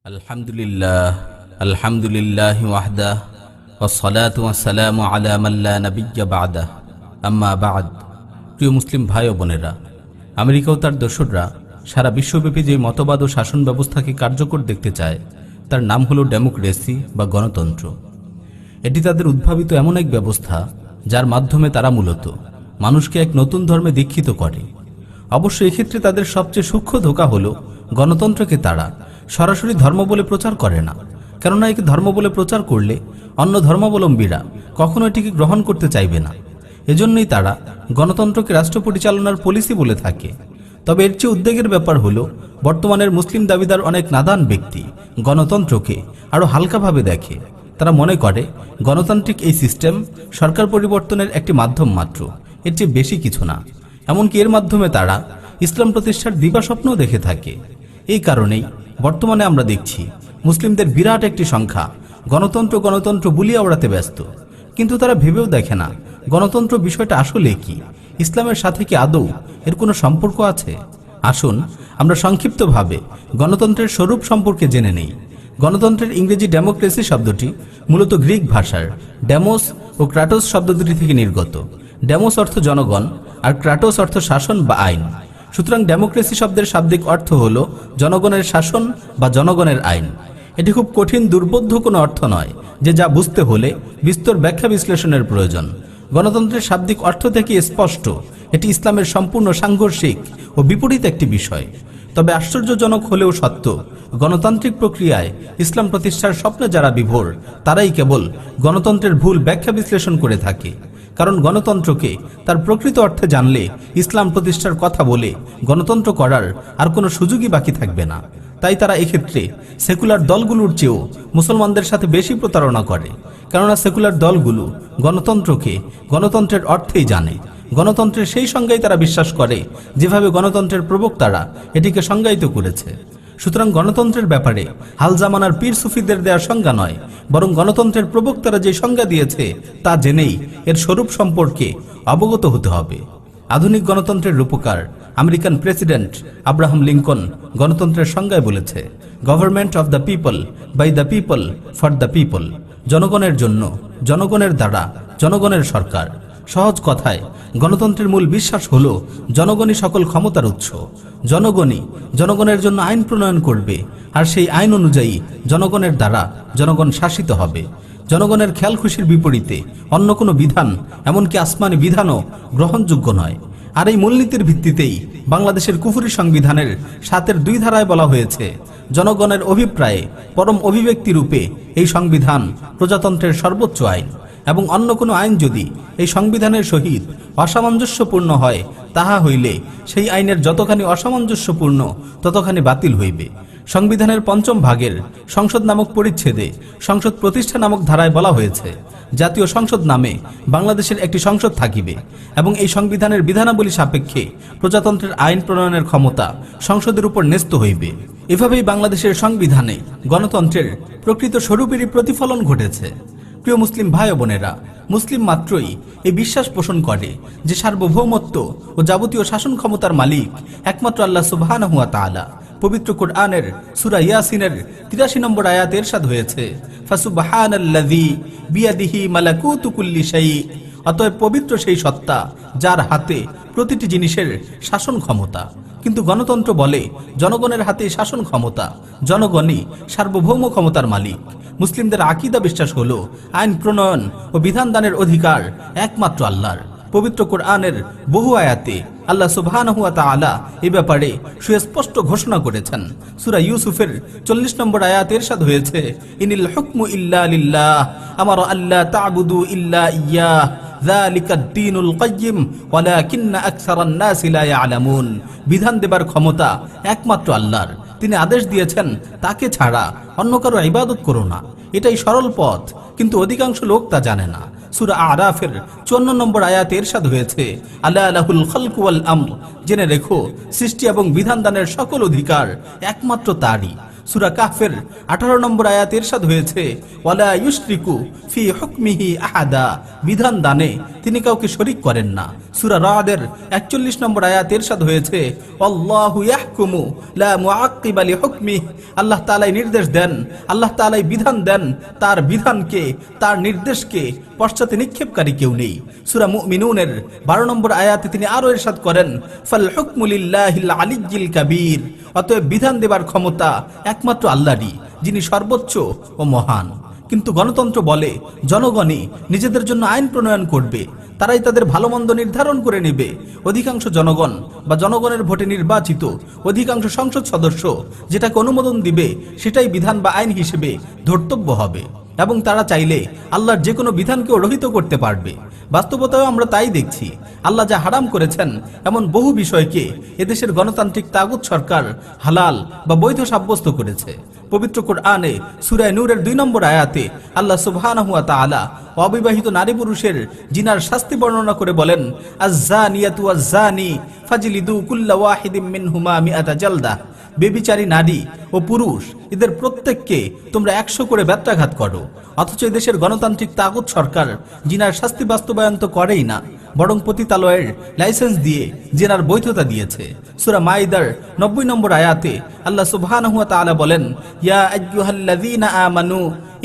আলহামদুলিল্লাহ আলহামদুলিল্লাহি ওয়াহদাহ ওয়াসসালাতু ওয়াসসালামু আলা মান লা নাবিয়্যা বা'দাহ আম্মা বা'দ। প্রিয় মুসলিম ভাই ও বোনেরা, আমেরিকা ও তার দোসররা সারা বিশ্বব্যাপী যে মতবাদ ও শাসন ব্যবস্থাকে কার্যকর দেখতে চায় তার নাম হলো ডেমোক্রেসি বা গণতন্ত্র। এটি তাদের উদ্ভাবিত এমন এক ব্যবস্থা যার মাধ্যমে তারা মূলত মানুষকে এক নতুন ধর্মে দীক্ষিত করে। অবশ্য এক্ষেত্রে তাদের সবচেয়ে সূক্ষ্ম ধোঁকা হলো গণতন্ত্রকে তারা সরাসরি ধর্ম বলে প্রচার করে না, কেননা একে ধর্ম বলে প্রচার করলে অন্য ধর্মাবলম্বীরা কখনো এটিকে গ্রহণ করতে চাইবে না। এজন্যই তারা গণতন্ত্রকে রাষ্ট্র পরিচালনার পলিসি বলে থাকে। তবে এর চেয়ে উদ্বেগের ব্যাপার হলো বর্তমানের মুসলিম দাবিদার অনেক নাদান ব্যক্তি গণতন্ত্রকে আরও হালকাভাবে দেখে। তারা মনে করে গণতান্ত্রিক এই সিস্টেম সরকার পরিবর্তনের একটি মাধ্যম মাত্র, এর চেয়ে বেশি কিছু না। এমনকি এর মাধ্যমে তারা ইসলাম প্রতিষ্ঠার দিবাস্বপ্নও দেখে থাকে। এই কারণেই বর্তমানে আমরা দেখছি মুসলিমদের বিরাট একটি সংখ্যা গণতন্ত্র গণতন্ত্র বুলিয়ে ওড়াতে ব্যস্ত, কিন্তু তারা ভেবেও দেখে না গণতন্ত্র বিষয়টা আসলে কি, ইসলামের সাথে কি আদৌ এর কোনো সম্পর্ক আছে। আসুন আমরা সংক্ষিপ্তভাবে গণতন্ত্রের স্বরূপ সম্পর্কে জেনে নেই। গণতন্ত্রের ইংরেজি ডেমোক্রেসি শব্দটি মূলত গ্রিক ভাষার ডেমোস ও ক্রাটোস শব্দ দুটি থেকে নির্গত। ডেমোস অর্থ জনগণ আর ক্রাটোস অর্থ শাসন বা আইন। সুতরাং ডেমোক্রেসি শব্দের শাব্দিক অর্থ হল জনগণের শাসন বা জনগণের আইন। এটি খুব কঠিন দুর্বোধ্য কোনো অর্থ নয় যে যা বুঝতে হলে বিস্তর ব্যাখ্যা বিশ্লেষণের প্রয়োজন। গণতন্ত্রের শাব্দিক অর্থ থেকে স্পষ্ট এটি ইসলামের সম্পূর্ণ সাংঘর্ষিক ও বিপরীত একটি বিষয়। তবে আশ্চর্যজনক হলেও সত্য, গণতান্ত্রিক প্রক্রিয়ায় ইসলাম প্রতিষ্ঠার স্বপ্নে যারা বিভোর তারাই কেবল গণতন্ত্রের ভুল ব্যাখ্যা বিশ্লেষণ করে থাকে। কারণ গণতন্ত্রকে তার প্রকৃত অর্থে জানলে ইসলাম প্রতিষ্ঠার কথা বলে গণতন্ত্র করার আর কোনো সুযোগই বাকি থাকবে না। তাই তারা এক্ষেত্রে সেকুলার দলগুলোর চেয়েও মুসলমানদের সাথে বেশি প্রতারণা করে, কেননা সেকুলার দলগুলো গণতন্ত্রকে গণতন্ত্রের অর্থেই জানে। গণতন্ত্রের সেই সংজ্ঞায় তারা বিশ্বাস করে যেভাবে গণতন্ত্রের প্রবক্তারা এটিকে সংজ্ঞায়িত করেছে। সুতরাং গণতন্ত্রের ব্যাপারে হাল জামানার পীর সুফিদের দেওয়ার সংজ্ঞা নয়, বরং গণতন্ত্রের প্রবক্তারা যে সংজ্ঞা দিয়েছে তা জেনেই এর স্বরূপ সম্পর্কে অবগত হতে হবে। আধুনিক গণতন্ত্রের রূপকার আমেরিকান প্রেসিডেন্ট আব্রাহাম লিঙ্কন গণতন্ত্রের সংজ্ঞায় বলেছে, government of the people, by the people, for the people. জনগণের জন্য, জনগণের দ্বারা, জনগণের সরকার। সহজ কথায় গণতন্ত্রের মূল বিশ্বাস হলো জনগণই সকল ক্ষমতার উৎস। জনগণই জনগণের জন্য আইন প্রণয়ন করবে, আর সেই আইন অনুযায়ী জনগণের দ্বারা জনগণ শাসিত হবে। জনগণের খেয়াল খুশির বিপরীতে অন্য কোনো বিধান, এমনকি আসমানি বিধানও গ্রহণযোগ্য নয়। আর এই মূলনীতির ভিত্তিতেই বাংলাদেশের কুফরি সংবিধানের 7-এর 2 ধারায় বলা হয়েছে, জনগণের অভিপ্রায়ে পরম অভিব্যক্তি রূপে এই সংবিধান প্রজাতন্ত্রের সর্বোচ্চ আইন, এবং অন্য কোনো আইন যদি এই সংবিধানের সহিত অসামঞ্জস্যপূর্ণ হয় তাহা হইলে সেই আইনের যতখানি অসামঞ্জস্যপূর্ণ ততখানি বাতিল হইবে। সংবিধানের 5ম ভাগের সংসদ নামক পরিচ্ছেদে সংসদ প্রতিষ্ঠা নামক ধারায় বলা হয়েছে, জাতীয় সংসদ নামে বাংলাদেশের একটি সংসদ থাকিবে এবং এই সংবিধানের বিধানাবলী সাপেক্ষে প্রজাতন্ত্রের আইন প্রণয়নের ক্ষমতা সংসদের উপর ন্যস্ত হইবে। এভাবেই বাংলাদেশের সংবিধানে গণতন্ত্রের প্রকৃত স্বরূপেরই প্রতিফলন ঘটেছে। প্রিয় মুসলিম ভাই ও বোনেরা, মুসলিম মাত্রই এই বিশ্বাস পোষণ করে যে সার্বভৌমত্ব ও যাবতীয় শাসন ক্ষমতার মালিক একমাত্র আল্লাহ সুবহানাহু ওয়া তাআলা। পবিত্র কোরআনের সূরা ইয়াসিনের 83 নম্বর আয়াতে ইরশাদ হয়েছে, ফাসুবহানাল্লাযী বিয়াদিহি মালাকুতু কুল্লি শাই। অতএব পবিত্র সেই সত্তা যার হাতে প্রতিটি জিনিসের শাসন ক্ষমতা। কিন্তু গণতন্ত্র বলে জনগণের হাতে শাসন ক্ষমতা, জনগণই সার্বভৌম ক্ষমতার মালিক। মুসলিমদের আকীদা বিশ্বাস হলো আইন প্রণয়ন ও বিধান দানের অধিকার একমাত্র আল্লাহর। পবিত্র কোরআনের বহু আয়াতে আল্লাহ সুবহানাহু ওয়া তাআলা এই ব্যাপারে সুস্পষ্ট ঘোষণা করেছেন। সূরা ইউসুফের 40 নম্বর আয়াতে ইরশাদ হয়েছে, ইনিল হুকমু ইল্লা লিল্লাহ আমারা আল্লা তা'বুদু ইল্লা ইয়্যাহ যালিকাদ দীনুল কাইয়্যিম ওয়ালাকিন্না আকসারান নাসি লা ইয়ালামুন। বিধান দেবার ক্ষমতা একমাত্র আল্লাহর, তিনি আদেশ দিয়েছেন তাকে ছাড়া অন্য কারো ইবাদত করো না। এটাই সরল পথ, কিন্তু অধিকাংশ লোক তা জানে না। সূরা আরাফের 54 নম্বর আয়াতে ইরশাদ হয়েছে, আলা লাহুল খালকু ওয়াল আমর। জেনে রেখো সৃষ্টি এবং বিধান দানের সকল অধিকার একমাত্র তারই। সূরা কাহফের 18 নম্বর আয়াতে ইরশাদ হয়েছে, ওয়ালা ইউশরিকু ফি হুকমিহি আহাদা। বিধান দানে তিনি কাউকে শরীক করেন না। সূরা রাদের 41 নম্বর আয়াতে ইরশাদ হয়েছে, আল্লাহু ইয়াহকুমু লা মুআক্কিবা লিহুকমিহি, আল্লাহ তাআলাই নির্দেশ দেন, আল্লাহ তাআলাই বিধান দেন, তার বিধানকে, তার নির্দেশকে পশ্চাতে নিক্ষেপকারী কেউ নেই। সূরা মুমিনুনের 12 নম্বর আয়াতে তিনি আরো ইরশাদ করেন, ফাল হুকমু লিল্লাহিল আলিয়্যিল কাবীর, অতএব বিধান দেবার ক্ষমতা একমাত্র আল্লাহরই, যিনি সর্বোচ্চ ও মহান। কিন্তু গণতন্ত্র বলে জনগণই নিজেদের জন্য আইন প্রণয়ন করবে, তারাই তাদের ভালো মন্দ নির্ধারণ করে নেবে। অধিকাংশ জনগণ বা জনগণের ভোটে নির্বাচিত অধিকাংশ সংসদ সদস্য যেটাকে অনুমোদন দিবে সেটাই বিধান বা আইন হিসেবে ধর্তব্য হবে, এবং তারা চাইলে আল্লাহর যে কোনো বিধানকেও রহিত করতে পারবে। বাস্তবতায়ও আমরা তাই দেখছি। আল্লাহ যা হারাম করেছেন এমন বহু বিষয়কে এদেশের গণতান্ত্রিক তাগুত সরকার হালাল বা বৈধ সাব্যস্ত করেছে। পবিত্র কোরআনে সূরা নূরের 2 নম্বর আয়াতে আল্লাহ সুবহানাহু ওয়া তাআলা অবিবাহিত নারী পুরুষের জিনার শাস্তি বর্ণনা করে বলেন, আয-যানিয়াতু ওয়াজ-যানি ফাজলিদু কুল্লা ওয়াহিদিম মিনহুমা মিআতা জালদা, বেবিচারী নারী ও পুরুষ এদের প্রত্যেককে তোমরা 100 করে বেত্রাঘাত করো। অথচ এদেশের গণতান্ত্রিক তাগুত সরকার জিনার শাস্তি বাস্তবায়ন তো করেই না, বরং পতিতালয়ের লাইসেন্স দিয়ে জিনার বৈধতা দিয়েছে। সূরা মাইদার 90 নম্বর আয়াতে আল্লাহ সুবহানাহু ওয়া তাআলা বলেন, ইয়া আইয়ুহাল্লাযীনা আমানু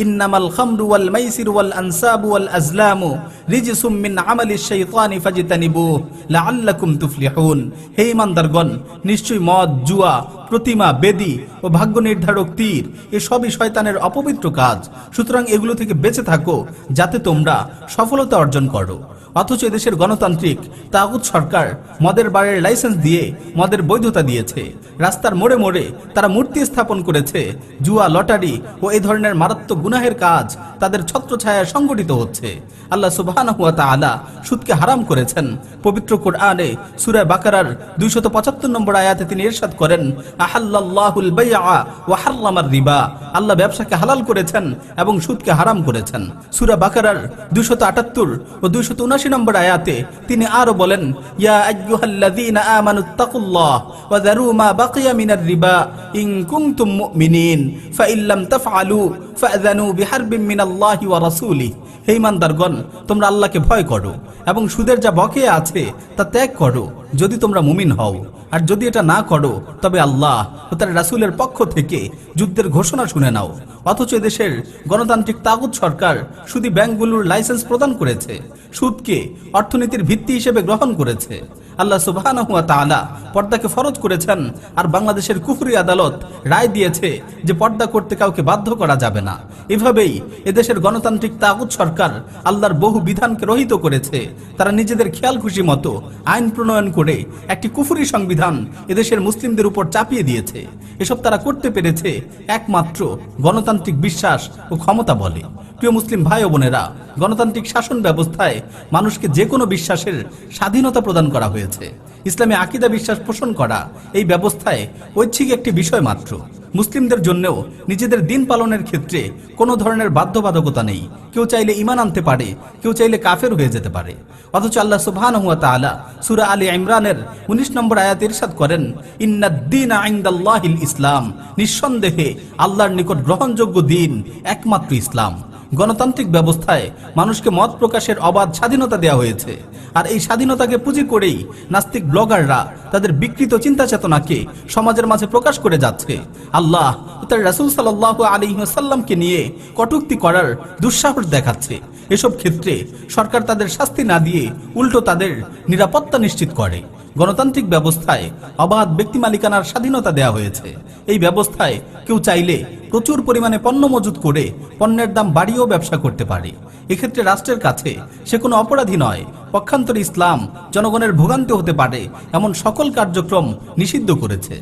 ইন্নামাল খামরু ওয়াল মাইসিরু ওয়াল আনসাবু ওয়াল আজলামু রিজসুম মিন আমালিশ শাইতানি ফাজতানিবুহু লাআল্লাকুম তুফলিহুন। হে ঈমানদারগণ, নিশ্চয়ই মদ, জুয়া, প্রতিমা, বেদী ও ভাগ্য নির্ধারক তীর এসবই শয়তানের অপবিত্র কাজ, সুতরাং এগুলো থেকে বেঁচে থাকো যাতে তোমরা সফলতা অর্জন করো। অথচ এদেশের গণতান্ত্রিক তাগুত সরকার মদের বারের লাইসেন্স দিয়ে মদের বৈধতা দিয়েছে। রাস্তার মোড়ে মোড়ে তারা মূর্তি স্থাপন করেছে। জুয়া, লটারি ও এই ধরনের মারাত্মক গুনাহের কাজ তাদের ছত্রছায়ায় সংগঠিত হচ্ছে। আল্লাহ সুবহানাহু ওয়া তাআলা সুদকে হারাম করেছেন। পবিত্র কোরআনে সূরা বাকারার 275 নম্বর আয়াতে তিনি ইরশাদ করেন, আহাল্লাল্লাহুল বাইআ ওয়া হাররামার রিবা, আল্লাহ ব্যবসাকে হালাল করেছেন এবং সুদকে হারাম করেছেন। সূরা বাকারার 278 ও 279 নম্বর আয়াতে তিনি আরো বলেন, ইয়া আইয়ুহাল্লাযীনা আমানুত্তাকুল্লাহ ওয়া যারু মা বাকিয়া মিনার রিবা ইন কুনতুম মুমিনিন ফাইন লাম তাফআলু ফাযানু বিহারবিন মিনাল্লাহি ওয়া রাসূলিহি। হে ঈমানদারগণ, তোমরা আল্লাহকে ভয় করো এবং সুদের যা বকেয়া আছে তা ত্যাগ করো যদি তোমরা মুমিন হও, আর যদি এটা না করো তবে আল্লাহ ও তার রাসূলের পক্ষ থেকে যুদ্ধের ঘোষণা শুনে নাও। অথচ দেশের গণতান্ত্রিক তাগুত সরকার শুধু ব্যাংকগুলোর লাইসেন্স প্রদান করেছে, সুদকে অর্থনীতির ভিত্তি হিসেবে গ্রহণ করেছে। আল্লাহ সুবহানাহু ওয়া তাআলা পর্দাকে ফরজ করেছেন, আর বাংলাদেশের কুফরি আদালত রায় দিয়েছে যে পর্দা করতে কাউকে বাধ্য করা যাবে না। এভাবেই এদেশের গণতান্ত্রিক তাগুত সরকার আল্লাহর বহু বিধানকে রহিত করেছে। তারা নিজেদের খেয়াল খুশি মতো আইন প্রণয়ন করে একটি কুফরি সংবিধান এদেশের মুসলিমদের উপর চাপিয়ে দিয়েছে। এসব তারা করতে পেরেছে একমাত্র গণতান্ত্রিক বিশ্বাস ও ক্ষমতা বলে। প্রিয় মুসলিম ভাই ও বোনেরা, গণতান্ত্রিক শাসন ব্যবস্থায় মানুষকে যে কোনো বিশ্বাসের স্বাধীনতা প্রদান করা হয়েছে। ইসলামে আকীদা বিশ্বাস পোষণ করা এই ব্যবস্থায় ঐচ্ছিক একটি বিষয় মাত্র। মুসলিমদের জন্যও নিজেদের দিন পালনের ক্ষেত্রে কোনো ধরনের বাধ্যবাধকতা নেই। কেউ চাইলে ঈমান আনতে পারে, কেউ চাইলে কাফের হয়ে যেতে পারে। অথচ আল্লাহ সুবহানাহু ওয়া তাআলা সূরা আলী ইমরানের 19 নম্বর আয়াতে ইরশাদ করেন, ইন্নাদ-দীনা ইনদাল্লাহিল ইসলাম, নিঃসন্দেহে আল্লাহর নিকট গ্রহণযোগ্য দিন একমাত্র ইসলাম। গণতান্ত্রিক ব্যবস্থায় মানুষকে মত প্রকাশের অবাধ স্বাধীনতা দেওয়া হয়েছে, আর এই স্বাধীনতাকে পুঁজি করেই নাস্তিক ব্লগাররা তাদের বিকৃত চিন্তা চেতনাকে সমাজের মাঝে প্রকাশ করে যাচ্ছে। আল্লাহ ও তার রাসূল সাল্লাল্লাহু আলাইহি ওয়াসাল্লামকে নিয়ে কটূক্তি করার দুঃসাহস দেখাচ্ছে। এসব ক্ষেত্রে সরকার তাদের শাস্তি না দিয়ে উল্টো তাদের নিরাপত্তা নিশ্চিত করে। গণতান্ত্রিক ব্যবস্থায় অবাধ ব্যক্তি মালিকানার স্বাধীনতা দেওয়া হয়েছে। এই ব্যবস্থায় কেউ চাইলে প্রচুর পরিমাণে পণ্য মজুত করে পণ্যের দাম বাড়িয়েও ব্যবসা করতে পারে। এক্ষেত্রে রাষ্ট্রের কাছে সে কোনো অপরাধী নয়। পক্ষান্তরে ইসলাম জনগণের ভোগান্তি হতে পারে এমন সকল কার্যক্রম নিষিদ্ধ করেছে।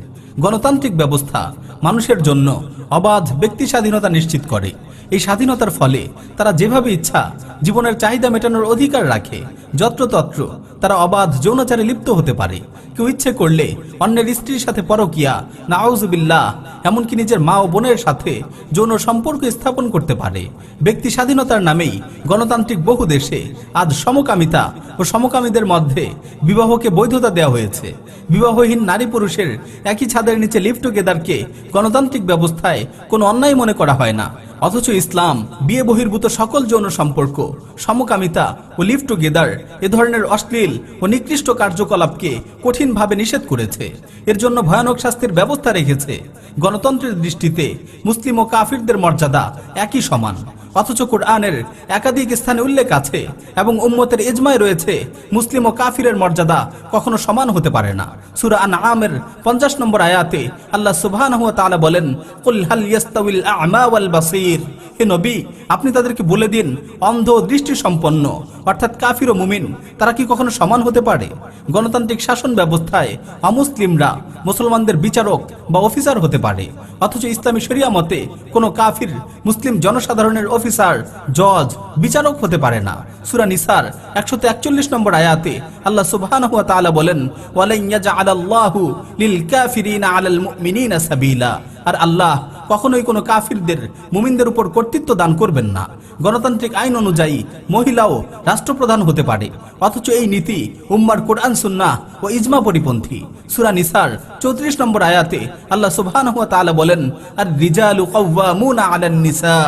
গণতান্ত্রিক ব্যবস্থা মানুষের জন্য অবাধ ব্যক্তি স্বাধীনতা নিশ্চিত করে। এই স্বাধীনতার ফলে তারা যেভাবে ইচ্ছা জীবনের চাহিদা মেটানোর অধিকার রাখে। যত্রতত্র তারা অবাধ যৌনাচারে লিপ্ত হতে পারে। কেউ ইচ্ছে করলে অন্যের স্ত্রীর সাথে পরকিয়া, নাউযুবিল্লাহ, এমনকি নিজের মা ও বোনের সাথে যৌন সম্পর্ক স্থাপন করতে পারে। ব্যক্তি স্বাধীনতার নামেই গণতান্ত্রিক বহু দেশে আজ সমকামিতা ও সমকামীদের মধ্যে বিবাহকে বৈধতা দেওয়া হয়েছে। বিবাহহীন নারী পুরুষের একই ছাদের নিচে লিভ টুগেদারকে গণতান্ত্রিক ব্যবস্থায় কোনো অন্যায় মনে করা হয় না, অথচ ইসলাম বিয়ে বহির্ভূত সকল যৌন সম্পর্ক, সমকামিতা ও লিভ টুগেদার এ ধরনের অশ্লীল ও নিকৃষ্ট কার্যকলাপকে কঠিনভাবে নিষেধ করেছে। এর জন্য ভয়ানক শাস্তির ব্যবস্থা রেখেছে। গণতন্ত্রের দৃষ্টিতে মুসলিম ও কাফিরদের মর্যাদা একই সমান। অথচ কোরআনের একাধিক স্থানে উল্লেখ আছে এবং উম্মতের ইজমায় রয়েছে মুসলিম ও কাফিরের মর্যাদা কখনো সমান হতে পারে না। সূরা আনআমের 50 নম্বর আয়াতে আল্লাহ সুবহানাহু ওয়া তাআলা বলেন, কুল হাল ইয়াস্তাউিল আ'মা ওয়াল বাসীর, হে নবী আপনি তাদেরকে বলে দিন, অন্ধ ও দৃষ্টি সম্পন্ন অর্থাৎ কাফির ও মুমিন তারা কি কখনো সমান হতে পারে? গণতান্ত্রিক শাসন ব্যবস্থায় অমুসলিমরা মুসলমানদের বিচারক বা অফিসার হতে পারে, অথচ ইসলামী শরিয়া মতে কোনো কাফির মুসলিম জনসাধারণের অফিসার, জজ, বিচারক হতে পারে না। সূরা নিসার 141 নম্বর আয়াতে আল্লাহ সুবহানাহু ওয়া তাআলা বলেন, ওয়ালান ইয়াজআলাল্লাহু লিল কাফিরিনা আলাল মুমিনিনা সাবিলা, আর আল্লাহ কখনোই কোনো কাফিরদের মুমিনদের উপর কর্তৃত্ব দান করবেন না। গণতান্ত্রিক আইন অনুযায়ী মহিলাও রাষ্ট্রপ্রধান হতে পারে, অথচ এই নীতি উম্মার কোরআন সুন্নাহ ও ইজমা পরিপন্থী। সূরা নিসার 34 নম্বর আয়াতে আল্লাহ সুবহানাহু ওয়া তাআলা বলেন, আর রিজালু কাওয়ামুনা আলান নিসা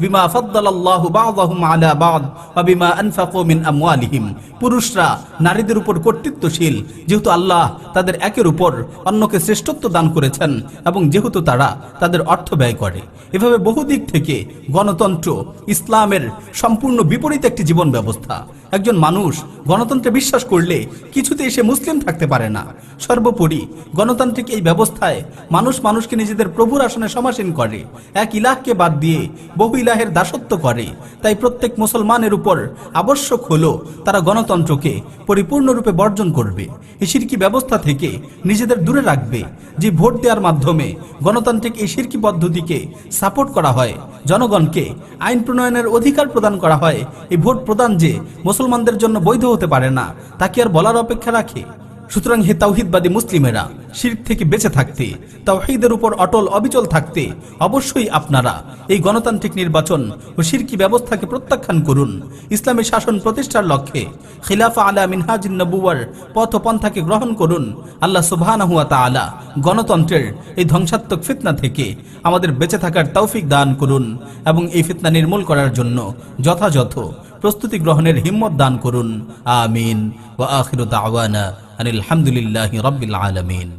বিমা ফাদ্দালাল্লাহু বা'দাহুম আলা বা'দ ওয়া বিমা আনফাকু মিন আমওয়ালিহিম, পুরুষরা নারীদের উপর কর্তৃত্বশীল যেহেতু আল্লাহ তাদের একের উপর অন্যকে শ্রেষ্ঠত্ব দান করেছেন এবং যেহেতু তারা তাদের অর্থ ব্যয় করে। এভাবে বহু দিক থেকে গণতন্ত্র ইসলামের সম্পূর্ণ বিপরীত একটি জীবন ব্যবস্থা। একজন মানুষ গণতন্ত্রে বিশ্বাস করলে কিছুতেই সে মুসলিম থাকতে পারে না। সর্বোপরি গণতান্ত্রিক এই ব্যবস্থায় মানুষ মানুষকে নিজেদের প্রভুর আসনে সমাসীন করে, এক ইলাহকে বাদ দিয়ে বহু ইলাহের দাসত্ব করে। তাই প্রত্যেক মুসলমানের উপর আবশ্যক হলো তারা গণতন্ত্রকে পরিপূর্ণরূপে বর্জন করবে, এই শিরকি ব্যবস্থা থেকে নিজেদের দূরে রাখবে। যে ভোট দেওয়ার মাধ্যমে গণতান্ত্রিক এই শিরকি পদ্ধতিকে সাপোর্ট করা হয়, জনগণকে আইন প্রণয়নের অধিকার প্রদান করা হয়, এই ভোট প্রদান যে মুসলমানদের জন্য বৈধ হতে পারে না তা কি আর বলার অপেক্ষা রাখে? সুতরাং হে তাওহীদবাদী মুসলিমেরা, শিরক থেকে বেঁচে থাকতে, তাওহীদের উপর অটল অবিচল থাকতে অবশ্যই আপনারা এই গণতান্ত্রিক নির্বাচন ও শিরকি ব্যবস্থাকে প্রত্যাখ্যান করুন। ইসলামী শাসন প্রতিষ্ঠার লক্ষ্যে খিলাফা আলা মিনহাজিন নবুওয়ার পথ পন্থাকে গ্রহণ করুন। আল্লাহ সুবহানাহু ওয়া তাআলা গণতন্ত্রের এই ধ্বংসাত্মক ফিতনা থেকে আমাদের বেঁচে থাকার তৌফিক দান করুন এবং এই ফিতনা নির্মূল করার জন্য যথাযথ প্রস্তুতি গ্রহণের হিম্মত দান করুন। আমিন। ওয়া আখিরু দাওয়ানা আনিল হামদুলিল্লাহি রাব্বিল আলামিন।